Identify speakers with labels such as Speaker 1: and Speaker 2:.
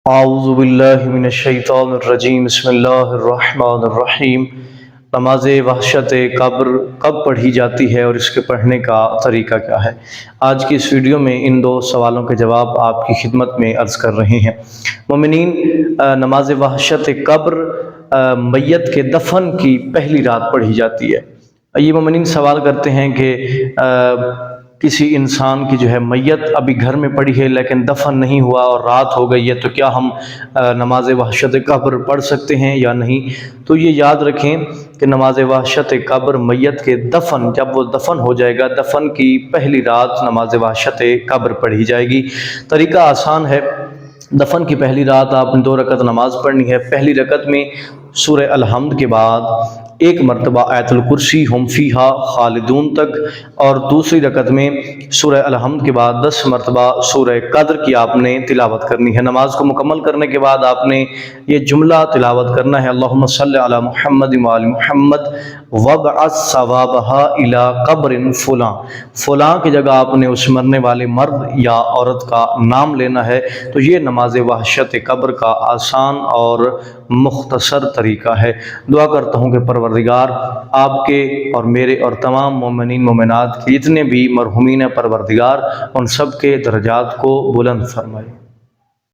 Speaker 1: اعوذ باللہ من الشیطان الرجیم بسم اللہ الرحمن الرحیم۔ نماز وحشت قبر کب پڑھی جاتی ہے اور اس کے پڑھنے کا طریقہ کیا ہے؟ آج کی اس ویڈیو میں ان دو سوالوں کے جواب آپ کی خدمت میں عرض کر رہے ہیں۔ مومنین، نماز وحشت قبر میت کے دفن کی پہلی رات پڑھی جاتی ہے۔ یہ مومنین سوال کرتے ہیں کہ کسی انسان کی میت ابھی گھر میں پڑی ہے لیکن دفن نہیں ہوا اور رات ہو گئی ہے، تو کیا ہم نماز وحشت قبر پڑھ سکتے ہیں یا نہیں؟ تو یہ یاد رکھیں کہ نماز وحشت قبر میت کے دفن، جب وہ دفن ہو جائے گا، دفن کی پہلی رات نماز وحشت قبر پڑھی جائے گی۔ طریقہ آسان ہے۔ دفن کی پہلی رات آپ نے 2 رکعت نماز پڑھنی ہے۔ پہلی رکعت میں سورہ الحمد کے بعد 1 مرتبہ آیت الکرسی ہم فیہا خالدون تک، اور دوسری رکعت میں سورہ الحمد کے بعد 10 مرتبہ سورہ قدر کی آپ نے تلاوت کرنی ہے۔ نماز کو مکمل کرنے کے بعد آپ نے یہ جملہ تلاوت کرنا ہے: اللہم صلی علی محمد وآل محمد وابعث ثوابها الی قبر فلاں۔ فلاں کی جگہ آپ نے اس مرنے والے مرد یا عورت کا نام لینا ہے۔ تو یہ نماز وحشت قبر کا آسان اور مختصر طریقہ ہے۔ دعا کرتا ہوں کہ پروردگار آپ کے اور میرے اور تمام مومنین مومنات کے جتنے بھی مرحومین پروردگار، ان سب کے درجات کو بلند فرمائے۔